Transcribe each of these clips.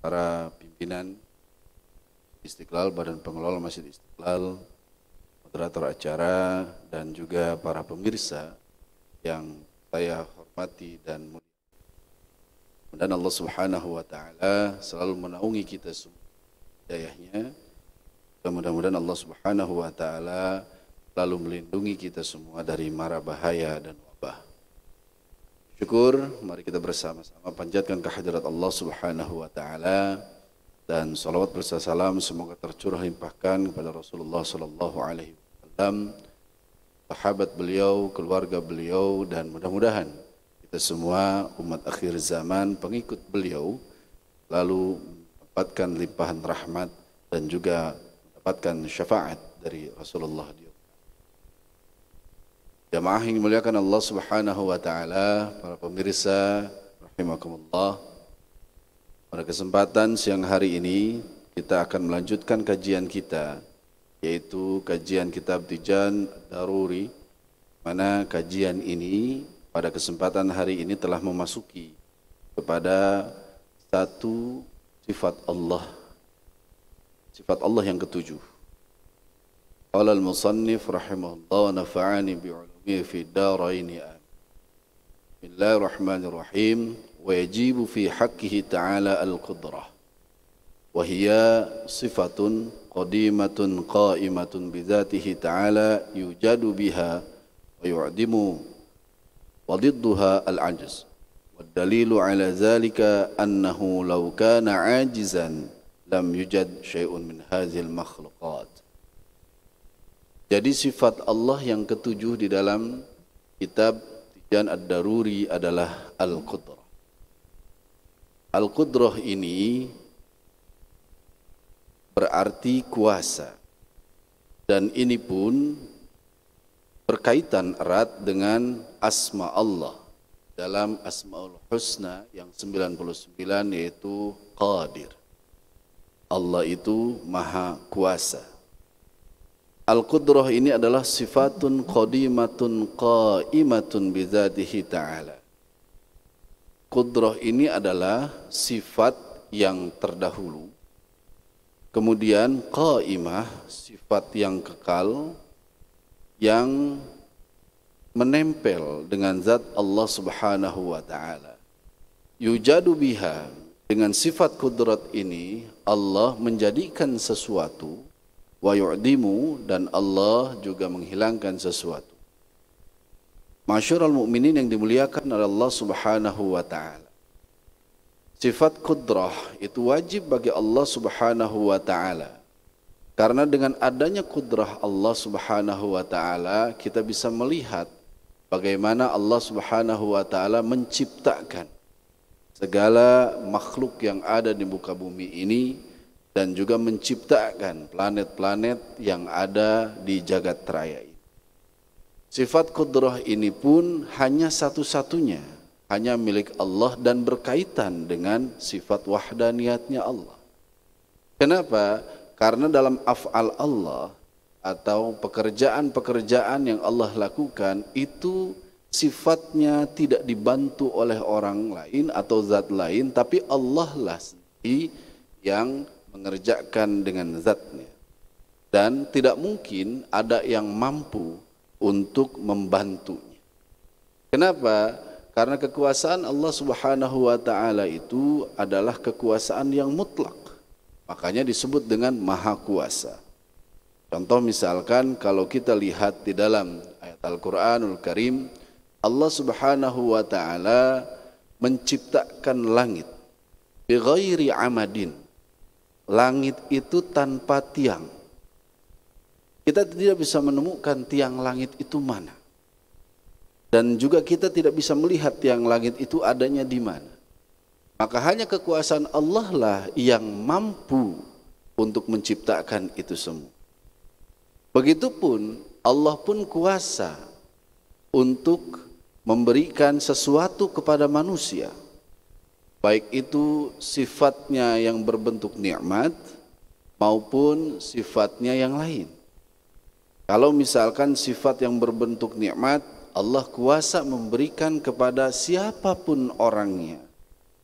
para pimpinan Istiqlal, Badan Pengelola Masjid Istiqlal, moderator acara, dan juga para pemirsa yang saya hormati dan muliakan. Dan Allah Subhanahu wa Ta'ala selalu menaungi kita semua hidayahnya. Mudah-mudahan Allah Subhanahu wa Ta'ala selalu melindungi kita semua dari mara bahaya dan wabah. Syukur, mari kita bersama-sama panjatkan kehadirat Allah Subhanahu wa Ta'ala, dan salawat berserta salam semoga tercurah limpahkan kepada Rasulullah sallallahu alaihi wasallam, sahabat beliau, keluarga beliau, dan mudah-mudahan kita semua umat akhir zaman pengikut beliau lalu mendapatkan limpahan rahmat dan juga mendapatkan syafaat dari Rasulullah. Jamaah yang dimuliakan Allah Subhanahu wa Ta'ala, para pemirsa rahimakumullah, pada kesempatan siang hari ini kita akan melanjutkan kajian kita, yaitu kajian kitab Tijan Daruri, mana kajian ini pada kesempatan hari ini telah memasuki kepada satu sifat Allah yang ketujuh. Qala al-musannif rahimahullah wa nafa'ani bi'ulumihi fi daraini. Bismillahirrahmanirrahim. Wa yajibu fi haqqihi ta'ala al-qudrah wa hiya sifatun qadimatun qa'imatun bidzatihi ta'ala yujadu biha wa yu'dimu وضدها العجز والدليل على ذلك أنه لو كان عاجزا لم يوجد شيء من هذه المخلوقات. Jadi sifat Allah yang ketujuh di dalam kitab Tijan Ad-Daruri adalah Al-Qudrah. Al-Qudrah ini berarti kuasa, dan ini pun berkaitan erat dengan asma Allah dalam Asmaul Husna yang 99, yaitu Qadir. Allah itu Maha Kuasa. Al-Qudrah ini adalah sifatun qadimatun qa'imatun bidzatihi ta'ala. Qudrah ini adalah sifat yang terdahulu, kemudian qa'imah, sifat yang kekal, yang menempel dengan zat Allah Subhanahu wa Ta'ala. Yujadu biha, dengan sifat kudrat ini Allah menjadikan sesuatu, wa yu'dimu, dan Allah juga menghilangkan sesuatu. Masyarul mukminin yang dimuliakan oleh Allah Subhanahu wa Ta'ala, sifat kudrah itu wajib bagi Allah Subhanahu wa Ta'ala. Karena dengan adanya kudrah Allah Subhanahu wa Ta'ala, kita bisa melihat bagaimana Allah Subhanahu wa Ta'ala menciptakan segala makhluk yang ada di muka bumi ini, dan juga menciptakan planet-planet yang ada di jagat raya ini. Sifat kudrah ini pun hanya satu-satunya, hanya milik Allah dan berkaitan dengan sifat wahdaniyatnya Allah. Kenapa? Karena dalam af'al Allah atau pekerjaan-pekerjaan yang Allah lakukan itu sifatnya tidak dibantu oleh orang lain atau zat lain, tapi Allah lah sendiri yang mengerjakan dengan zatnya. Dan tidak mungkin ada yang mampu untuk membantunya. Kenapa? Karena kekuasaan Allah Subhanahu wa Ta'ala itu adalah kekuasaan yang mutlak. Makanya disebut dengan Maha Kuasa. Contoh misalkan kalau kita lihat di dalam ayat Al-Quranul Karim, Allah Subhanahu wa Ta'ala menciptakan langit bighairi amadin. Langit itu tanpa tiang. Kita tidak bisa menemukan tiang langit itu mana. Dan juga kita tidak bisa melihat tiang langit itu adanya di mana. Maka hanya kekuasaan Allah lah yang mampu untuk menciptakan itu semua. Begitupun Allah pun kuasa untuk memberikan sesuatu kepada manusia, baik itu sifatnya yang berbentuk nikmat maupun sifatnya yang lain. Kalau misalkan sifat yang berbentuk nikmat, Allah kuasa memberikan kepada siapapun orangnya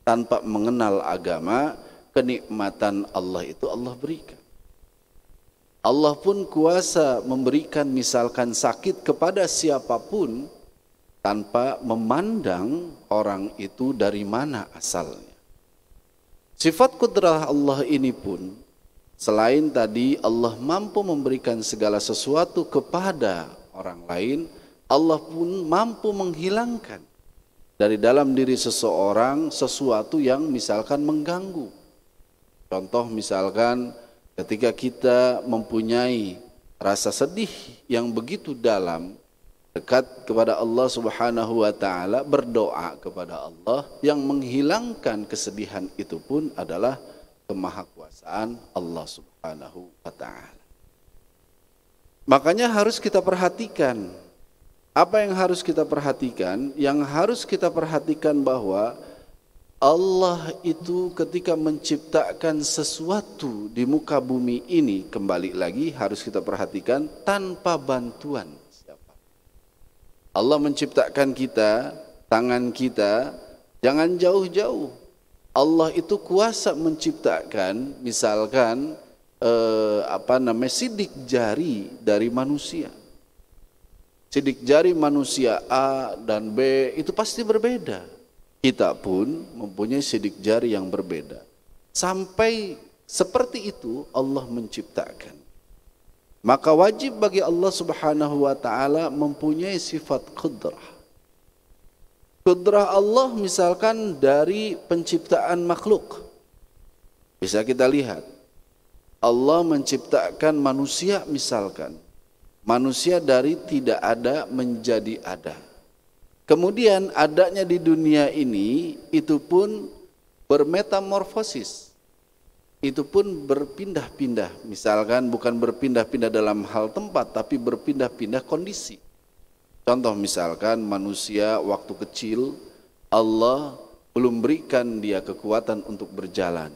tanpa mengenal agama, kenikmatan Allah itu Allah berikan. Allah pun kuasa memberikan misalkan sakit kepada siapapun tanpa memandang orang itu dari mana asalnya. Sifat kudrah Allah ini pun selain tadi Allah mampu memberikan segala sesuatu kepada orang lain, Allah pun mampu menghilangkan dari dalam diri seseorang sesuatu yang misalkan mengganggu. Contoh misalkan ketika kita mempunyai rasa sedih yang begitu dalam, dekat kepada Allah Subhanahu wa taala, berdoa kepada Allah, yang menghilangkan kesedihan itu pun adalah kemahakuasaan Allah Subhanahu wa taala. Makanya harus kita perhatikan. Apa yang harus kita perhatikan? Yang harus kita perhatikan bahwa Allah itu ketika menciptakan sesuatu di muka bumi ini, kembali lagi harus kita perhatikan, tanpa bantuan siapa. Allah menciptakan kita, tangan kita, jangan jauh-jauh. Allah itu kuasa menciptakan misalkan sidik jari dari manusia. Sidik jari manusia A dan B itu pasti berbeda. Kita pun mempunyai sidik jari yang berbeda. Sampai seperti itu Allah menciptakan. Maka wajib bagi Allah Subhanahu wa taala mempunyai sifat qudrah. Qudrah Allah misalkan dari penciptaan makhluk. Bisa kita lihat. Allah menciptakan manusia misalkan. Manusia dari tidak ada menjadi ada. Kemudian adanya di dunia ini itu pun bermetamorfosis. Itu pun berpindah-pindah. Misalkan bukan berpindah-pindah dalam hal tempat, tapi berpindah-pindah kondisi. Contoh misalkan manusia waktu kecil, Allah belum berikan dia kekuatan untuk berjalan.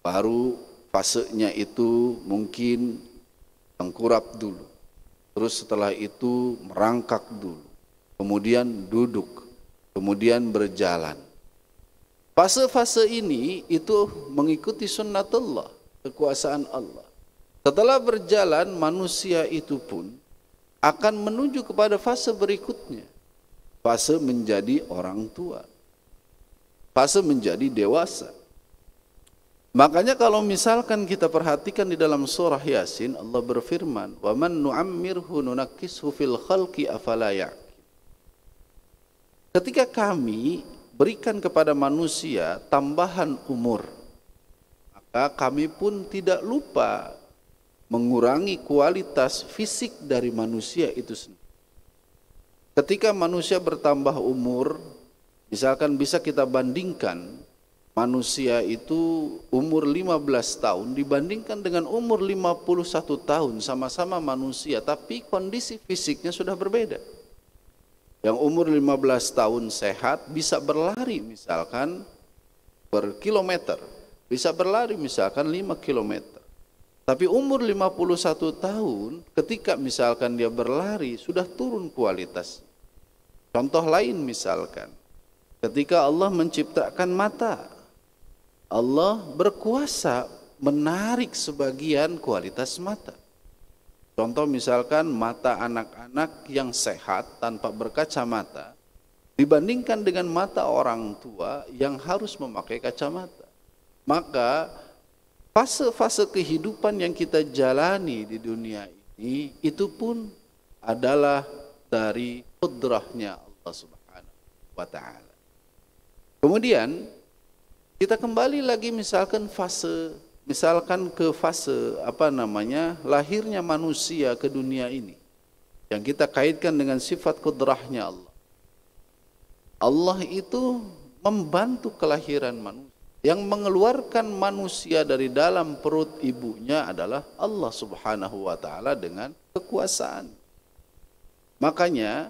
Baru fasenya itu mungkin tengkurap dulu. Terus setelah itu merangkak dulu. Kemudian duduk, kemudian berjalan. Fase-fase ini itu mengikuti sunnatullah, kekuasaan Allah. Setelah berjalan, manusia itu pun akan menuju kepada fase berikutnya. Fase menjadi orang tua. Fase menjadi dewasa. Makanya kalau misalkan kita perhatikan di dalam surah Yasin, Allah berfirman, "Wa man nu'ammirhu nunakkishu fil khalqi afala ya'qil." Ketika kami berikan kepada manusia tambahan umur, maka kami pun tidak lupa mengurangi kualitas fisik dari manusia itu sendiri. Ketika manusia bertambah umur, misalkan bisa kita bandingkan manusia itu umur 15 tahun dibandingkan dengan umur 51 tahun, sama-sama manusia, tapi kondisi fisiknya sudah berbeda. Yang umur 15 tahun sehat bisa berlari misalkan berkilometer, bisa berlari misalkan 5 kilometer. Tapi umur 51 tahun ketika misalkan dia berlari sudah turun kualitas. Contoh lain misalkan, ketika Allah menciptakan mata, Allah berkuasa menarik sebagian kualitas mata. Contoh misalkan mata anak-anak yang sehat tanpa berkacamata dibandingkan dengan mata orang tua yang harus memakai kacamata. Maka fase-fase kehidupan yang kita jalani di dunia ini itu pun adalah dari qudrahnya Allah Subhanahu wa taala. Kemudian kita kembali lagi misalkan ke fase lahirnya manusia ke dunia ini, yang kita kaitkan dengan sifat qudrahnya Allah. Allah itu membantu kelahiran manusia. Yang mengeluarkan manusia dari dalam perut ibunya adalah Allah Subhanahu wa taala dengan kekuasaan. Makanya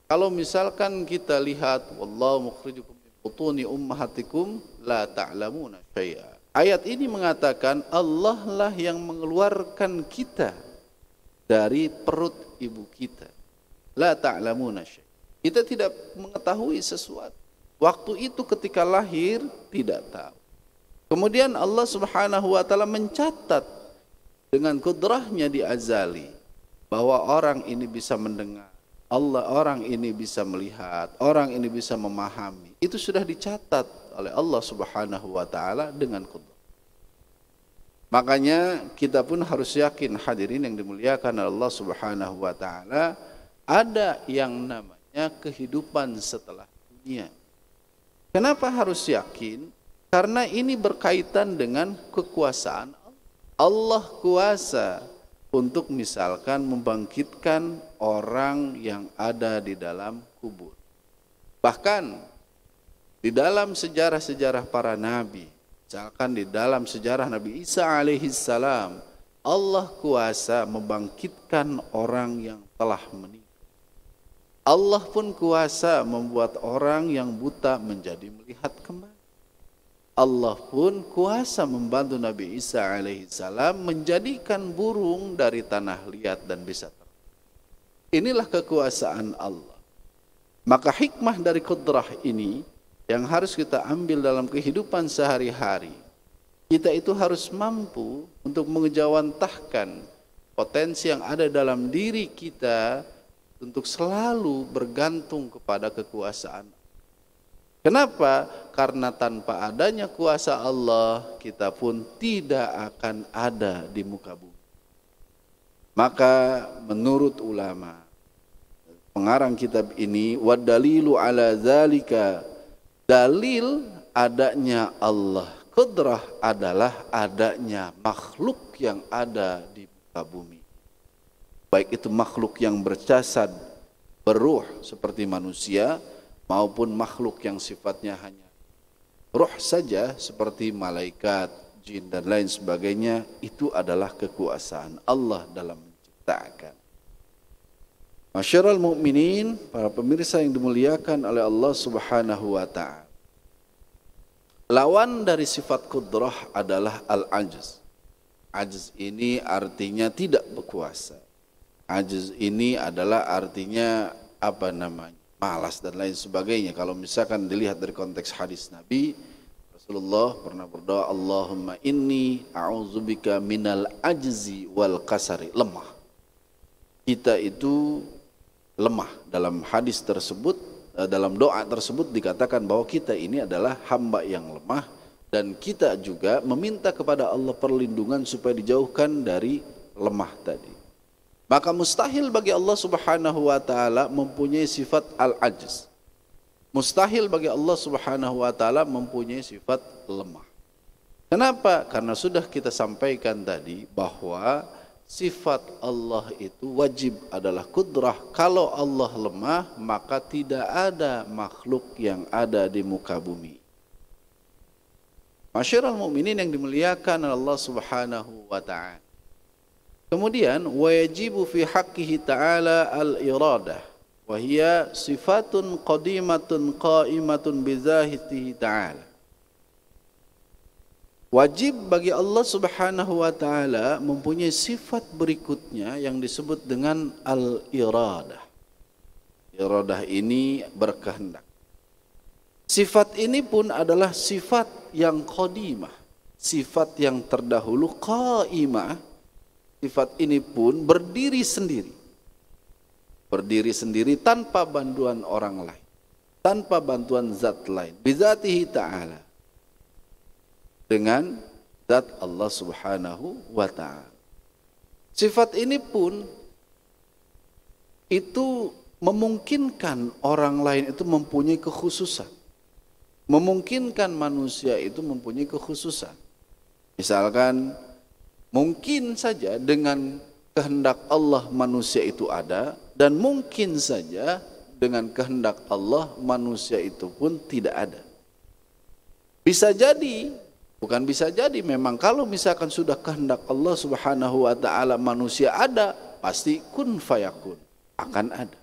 kalau misalkan kita lihat wallahu mukhrijukum min butuni ummahatikum la ta'lamuna syai'a. Ayat ini mengatakan Allah lah yang mengeluarkan kita dari perut ibu kita. La ta'lamuna syai'a. Kita tidak mengetahui sesuatu. Waktu itu ketika lahir tidak tahu. Kemudian Allah Subhanahu wa taala mencatat dengan kudrahnya di azali bahwa orang ini bisa mendengar, orang ini bisa melihat, orang ini bisa memahami. Itu sudah dicatat oleh Allah Subhanahu wa taala dengan kudrah. Makanya kita pun harus yakin, hadirin yang dimuliakan Allah Subhanahu wa taala, ada yang namanya kehidupan setelah dunia. Kenapa harus yakin? Karena ini berkaitan dengan kekuasaan Allah. Allah kuasa untuk misalkan membangkitkan orang yang ada di dalam kubur. Bahkan di dalam sejarah-sejarah para nabi, misalkan di dalam sejarah Nabi Isa alaihi salam, Allah kuasa membangkitkan orang yang telah meninggal. Allah pun kuasa membuat orang yang buta menjadi melihat kembali. Allah pun kuasa membantu Nabi Isa alaihi salam menjadikan burung dari tanah liat dan bisa terbang. Inilah kekuasaan Allah. Maka hikmah dari kudrah ini yang harus kita ambil dalam kehidupan sehari-hari. Kita itu harus mampu untuk mengejawantahkan potensi yang ada dalam diri kita untuk selalu bergantung kepada kekuasaan. Kenapa? Karena tanpa adanya kuasa Allah, kita pun tidak akan ada di muka bumi. Maka menurut ulama, pengarang kitab ini, wadalilu ala zalika, dalil adanya Allah qudrah adalah adanya makhluk yang ada di muka bumi. Baik itu makhluk yang berjasad, beruh seperti manusia, maupun makhluk yang sifatnya hanya ruh saja seperti malaikat, jin dan lain sebagainya. Itu adalah kekuasaan Allah dalam menciptakan. Masyiral mukminin, para pemirsa yang dimuliakan oleh Allah Subhanahu wa taala. Lawan dari sifat qudrah adalah al-ajz. Ajz ini artinya tidak berkuasa. Ajz ini adalah artinya malas dan lain sebagainya. Kalau misalkan dilihat dari konteks hadis Nabi, Rasulullah pernah berdoa, Allahumma inni a'udzubika minal ajzi wal kasari, lemah. Kita itu lemah. Dalam hadis tersebut, dalam doa tersebut dikatakan bahwa kita ini adalah hamba yang lemah, dan kita juga meminta kepada Allah perlindungan supaya dijauhkan dari lemah tadi. Maka mustahil bagi Allah Subhanahu wa taala mempunyai sifat al-ajz. Mustahil bagi Allah Subhanahu wa taala mempunyai sifat lemah. Kenapa? Karena sudah kita sampaikan tadi bahwa sifat Allah itu wajib adalah qudrah. Kalau Allah lemah, maka tidak ada makhluk yang ada di muka bumi. Masyiral mukminin yang dimuliakan Allah Subhanahu wa taala. Kemudian wajibu fi haqqihi ta'ala al-iradah wa hiya sifatun qadimatun qa'imatun bi dzatihi ta'ala. Wajib bagi Allah Subhanahu wa taala mempunyai sifat berikutnya yang disebut dengan al-iradah. Iradah ini berkehendak. Sifat ini pun adalah sifat yang qadimah, sifat yang terdahulu, qaimah. Sifat ini pun berdiri sendiri. Berdiri sendiri tanpa bantuan orang lain, tanpa bantuan zat lain. Bizatihi ta'ala, dengan zat Allah Subhanahu wa ta'ala. Sifat ini pun itu memungkinkan orang lain itu mempunyai kekhususan. Memungkinkan manusia itu mempunyai kekhususan. Misalkan mungkin saja dengan kehendak Allah manusia itu ada, dan mungkin saja dengan kehendak Allah manusia itu pun tidak ada. Bisa jadi, bukan bisa jadi, memang kalau misalkan sudah kehendak Allah Subhanahu wa taala manusia ada, pasti kun fayakun, akan ada.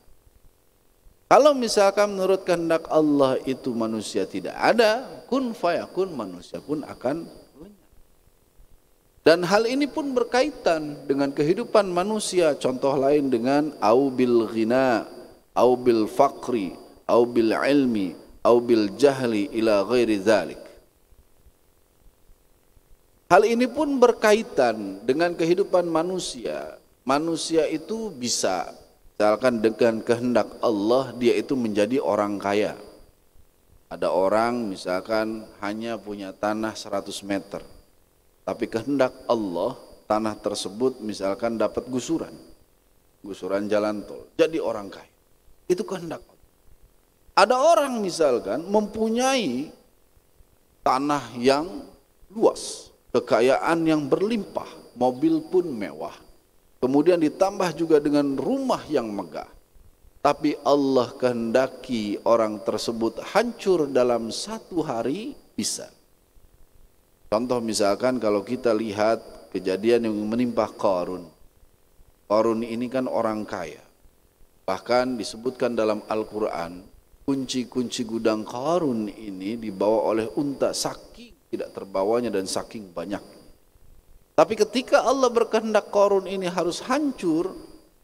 Kalau misalkan menurut kehendak Allah itu manusia tidak ada, kun fayakun, manusia pun akan. Dan hal ini pun berkaitan dengan kehidupan manusia. Contoh lain dengan au bil ghina, au bil faqri, au bil ilmi, au bil jahli ila ghairi dzalik. Hal ini pun berkaitan dengan kehidupan manusia. Manusia itu bisa, misalkan dengan kehendak Allah, dia itu menjadi orang kaya. Ada orang misalkan hanya punya tanah 100 meter. Tapi kehendak Allah, tanah tersebut misalkan dapat gusuran jalan tol, jadi orang kaya. Itu kehendak Allah. Ada orang misalkan mempunyai tanah yang luas, kekayaan yang berlimpah, mobil pun mewah, kemudian ditambah juga dengan rumah yang megah. Tapi Allah kehendaki orang tersebut hancur dalam 1 hari, bisa. Contoh misalkan kalau kita lihat kejadian yang menimpa Qarun. Qarun ini kan orang kaya. Bahkan disebutkan dalam Al-Quran, kunci-kunci gudang Qarun ini dibawa oleh unta, saking tidak terbawanya dan saking banyak. Tapi ketika Allah berkehendak Qarun ini harus hancur,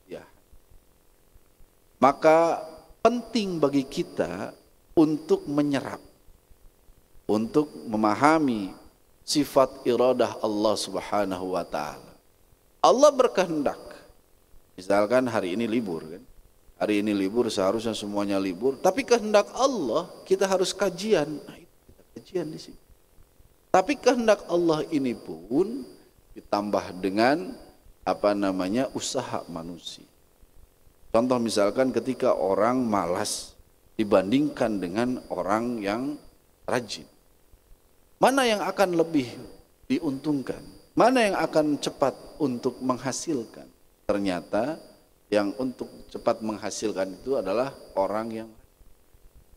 ya, maka penting bagi kita untuk menyerap, untuk memahami sifat iradah Allah Subhanahu wa taala. Allah berkehendak. Misalkan hari ini libur kan. Hari ini libur, seharusnya semuanya libur, tapi kehendak Allah kita harus kajian. Nah, itu kita kajian di sini. Tapi kehendak Allah ini pun ditambah dengan usaha manusia. Contoh misalkan ketika orang malas dibandingkan dengan orang yang rajin. Mana yang akan lebih diuntungkan? Mana yang akan cepat untuk menghasilkan? Ternyata yang untuk cepat menghasilkan itu adalah orang yang.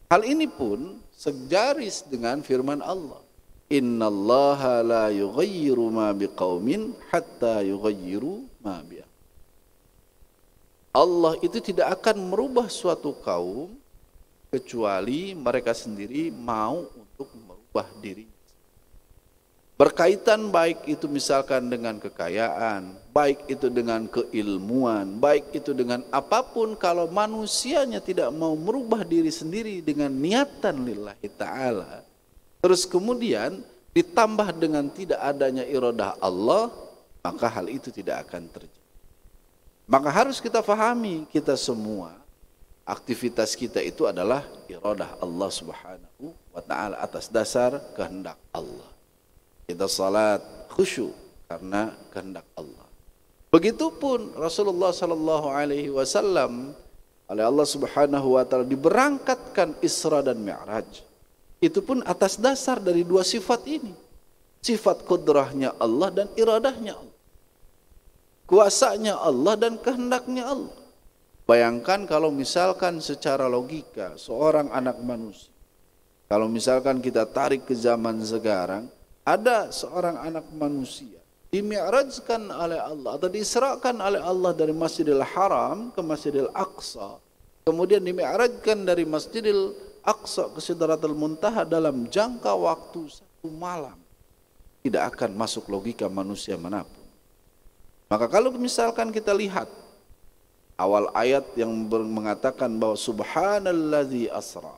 Hal ini pun sejaris dengan firman Allah. Innallaha la yughayyiru ma biqaumin hatta yughayyiru ma bi. Allah itu tidak akan merubah suatu kaum kecuali mereka sendiri mau untuk merubah diri. Berkaitan baik itu misalkan dengan kekayaan, baik itu dengan keilmuan, baik itu dengan apapun, kalau manusianya tidak mau merubah diri sendiri dengan niatan lillahi ta'ala, terus kemudian ditambah dengan tidak adanya iradah Allah, maka hal itu tidak akan terjadi. Maka harus kita fahami, kita semua, aktivitas kita itu adalah iradah Allah Subhanahu wa ta'ala atas dasar kehendak Allah. Kita salat khusyuk karena kehendak Allah. Begitupun Rasulullah sallallahu alaihi wasallam oleh Allah Subhanahu wa taala diberangkatkan Isra dan Mi'raj. Itu pun atas dasar dari dua sifat ini. Sifat kudrahnya Allah dan iradahnya Allah. Kuasanya Allah dan kehendaknya Allah. Bayangkan kalau misalkan secara logika seorang anak manusia, kalau misalkan kita tarik ke zaman sekarang, ada seorang anak manusia dimi'rajkan oleh Allah atau diisrakan oleh Allah dari Masjidil Haram ke Masjidil Aqsa, kemudian dimi'rajkan dari Masjidil Aqsa ke Sidratul Muntaha dalam jangka waktu 1 malam. Tidak akan masuk logika manusia manapun. Maka kalau misalkan kita lihat awal ayat yang mengatakan bahwa subhanallazi asra,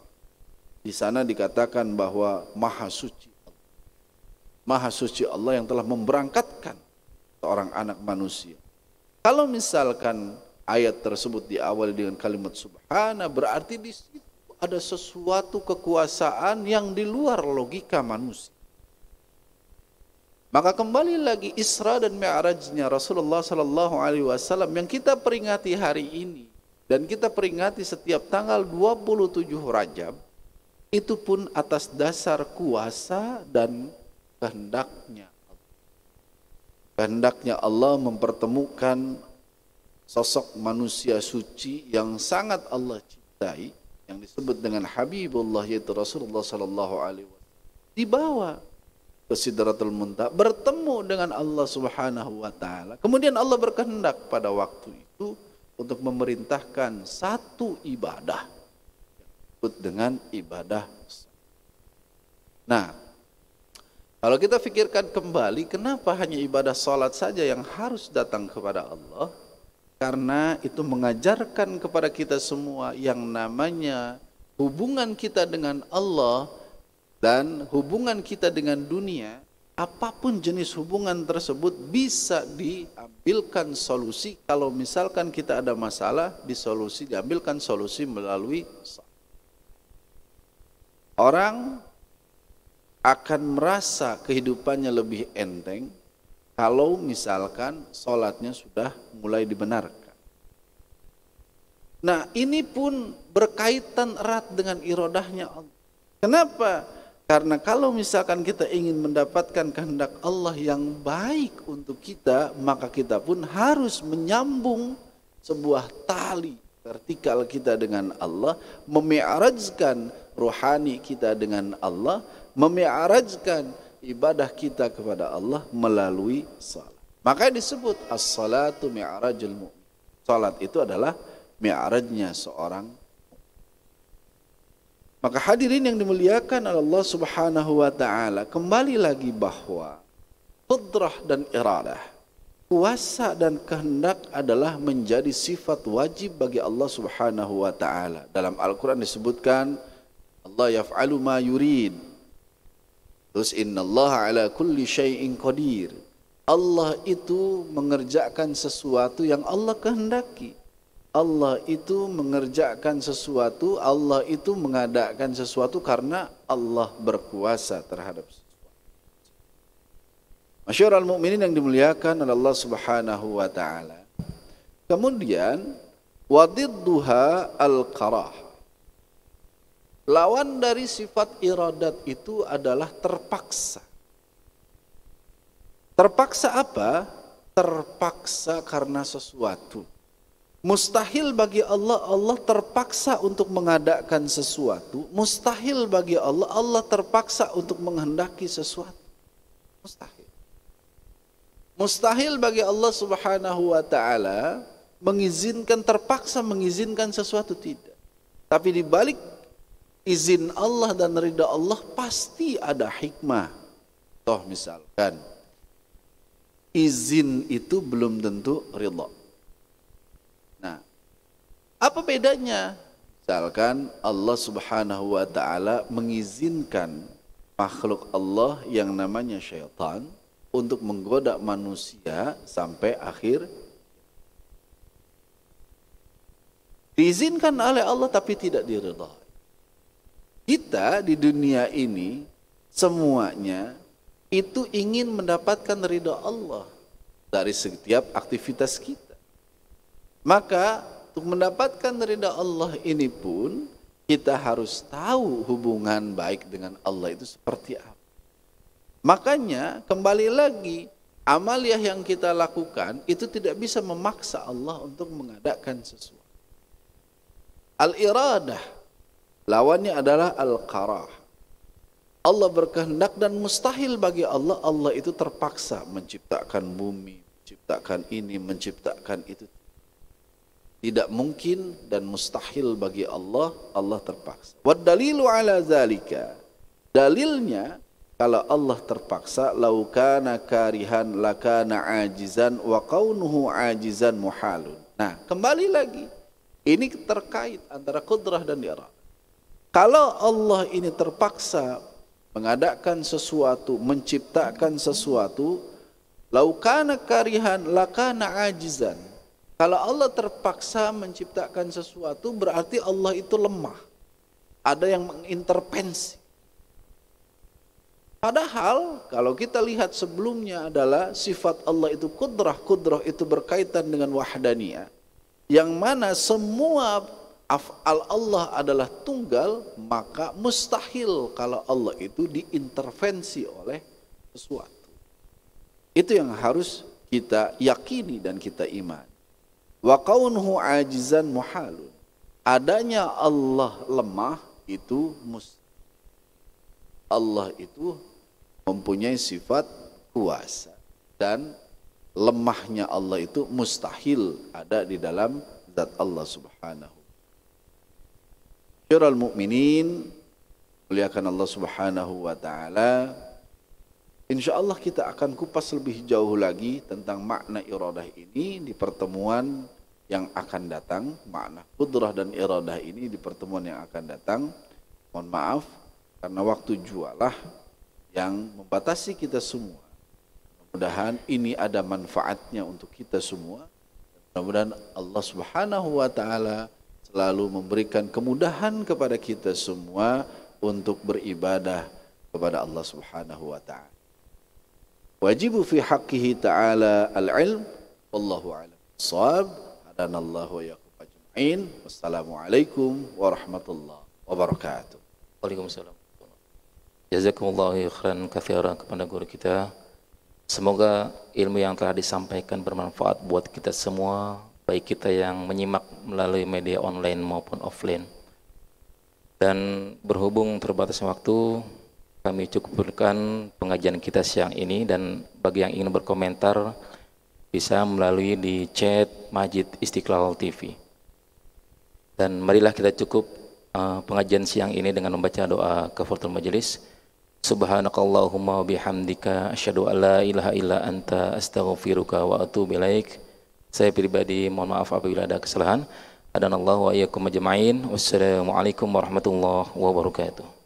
di sana dikatakan bahwa maha suci Allah yang telah memberangkatkan seorang anak manusia. Kalau misalkan ayat tersebut diawali dengan kalimat subhana, berarti di situ ada sesuatu kekuasaan yang di luar logika manusia. Maka kembali lagi Isra dan Mi'rajnya Rasulullah sallallahu alaihi wasallam yang kita peringati hari ini dan kita peringati setiap tanggal 27 Rajab, itu pun atas dasar kuasa dan kehendaknya. Kehendaknya Allah mempertemukan sosok manusia suci yang sangat Allah cintai, yang disebut dengan Habibullah, yaitu Rasulullah sallallahu alaihi wasallam, dibawa ke Sidratul Muntaha, bertemu dengan Allah Subhanahu wa taala. Kemudian Allah berkehendak pada waktu itu untuk memerintahkan satu ibadah yang disebut dengan ibadah. Nah, kalau kita pikirkan kembali, kenapa hanya ibadah salat saja yang harus datang kepada Allah? Karena itu mengajarkan kepada kita semua yang namanya hubungan kita dengan Allah dan hubungan kita dengan dunia apapun jenis hubungan tersebut bisa diambilkan solusi. Kalau misalkan kita ada masalah, diambilkan solusi melalui salat. Orang akan merasa kehidupannya lebih enteng kalau misalkan salatnya sudah mulai dibenarkan. Nah, ini pun berkaitan erat dengan iradahnya Allah. Kenapa? Karena kalau misalkan kita ingin mendapatkan kehendak Allah yang baik untuk kita, maka kita pun harus menyambung sebuah tali vertikal kita dengan Allah, memi'rajkan rohani kita dengan Allah, memi'rajkan ibadah kita kepada Allah melalui salat. Maka disebut as-salatu mi'rajul mu'min. Salat itu adalah mi'rajnya seorang. Maka hadirin yang dimuliakan oleh Allah Subhanahu wa taala, kembali lagi bahwa qudrah dan iradah, kuasa dan kehendak adalah menjadi sifat wajib bagi Allah Subhanahu wa taala. Dalam Al-Qur'an disebutkan Allah yaf'alu ma yurid. Terus innallaha ala kulli syai'in qadir. Allah itu mengerjakan sesuatu yang Allah kehendaki. Allah itu mengerjakan sesuatu, Allah itu mengadakan sesuatu karena Allah berkuasa terhadap sesuatu. Masyarul mukminin yang dimuliakan oleh Allah Subhanahu wa taala. Kemudian wadidduha al-karah. Lawan dari sifat iradat itu adalah terpaksa. Terpaksa apa? Terpaksa karena sesuatu. Mustahil bagi Allah, Allah terpaksa untuk mengadakan sesuatu. Mustahil bagi Allah, Allah terpaksa untuk menghendaki sesuatu. Mustahil. Mustahil bagi Allah Subhanahu wa taala terpaksa mengizinkan sesuatu, tidak. Tapi di balik izin Allah dan ridha Allah pasti ada hikmah. Toh misalkan izin itu belum tentu ridha. Nah, apa bedanya? Misalkan Allah Subhanahu wa taala mengizinkan makhluk Allah yang namanya syaitan untuk menggoda manusia sampai akhir. Diizinkan oleh Allah tapi tidak diridhai. Kita di dunia ini semuanya itu ingin mendapatkan ridha Allah dari setiap aktivitas kita. Maka untuk mendapatkan ridha Allah ini pun kita harus tahu hubungan baik dengan Allah itu seperti apa. Makanya kembali lagi, amaliyah yang kita lakukan itu tidak bisa memaksa Allah untuk mengadakan sesuatu. Al-iradah, lawannya adalah al-karah. Allah berkehendak dan mustahil bagi Allah, Allah itu terpaksa menciptakan bumi, menciptakan ini, menciptakan itu. Tidak mungkin dan mustahil bagi Allah, Allah terpaksa. Wad dalilu ala zalika. Dalilnya kalau Allah terpaksa, lau kana karihan lakana ajizan wa kaunuhu ajizan muhalun. Nah, kembali lagi. Ini terkait antara qudrah dan iradah. Kalau Allah ini terpaksa mengadakan sesuatu, menciptakan sesuatu, lau kana karihan lakana ajizan. Kalau Allah terpaksa menciptakan sesuatu, berarti Allah itu lemah. Ada yang mengintervensi. Padahal kalau kita lihat sebelumnya adalah sifat Allah itu qudrah. Qudrah itu berkaitan dengan wahdaniyah. Yang mana semua af'al Allah adalah tunggal, maka mustahil kalau Allah itu diintervensi oleh sesuatu. Itu yang harus kita yakini dan kita imani. Wa kaunuhu ajizan muhalun. Adanya Allah lemah itu Allah itu mempunyai sifat kuasa dan lemahnya Allah itu mustahil ada di dalam zat Allah Subhanahu. Syirul mukminin, muliakan Allah Subhanahu wa taala. Insyaallah kita akan kupas lebih jauh lagi tentang makna iradah ini di pertemuan yang akan datang. Makna qudrah dan iradah ini di pertemuan yang akan datang. Mohon maaf karena waktu jualah yang membatasi kita semua. Mudah-mudahan ini ada manfaatnya untuk kita semua. Mudah-mudahan Allah Subhanahu wa taala selalu memberikan kemudahan kepada kita semua untuk beribadah kepada Allah Subhanahu wa taala. Wajibu fi haqqihi ta'ala al-ilm wallahu a'lam. Shawab. Hadanallahu wa iyyakum ajma'in. Wassalamualaikum warahmatullahi wabarakatuh. Waalaikumsalam. Jazakumullahu khairan katsiran kepada guru kita. Semoga ilmu yang telah disampaikan bermanfaat buat kita semua, baik kita yang menyimak melalui media online maupun offline. Dan berhubung terbatasnya waktu, kami cukupkan pengajian kita siang ini, dan bagi yang ingin berkomentar bisa melalui di chat Masjid Istiqlal TV. Dan marilah kita cukup pengajian siang ini dengan membaca doa kafaratul majelis. Subhanakallahumma wa bihamdika asyhadu an la ilaha illa anta astaghfiruka wa atubu ilaik. Saya pribadi mohon maaf apabila ada kesalahan. Hadanallahu wa iyyakum ajma'in. Wassalamualaikum warahmatullahi wabarakatuh.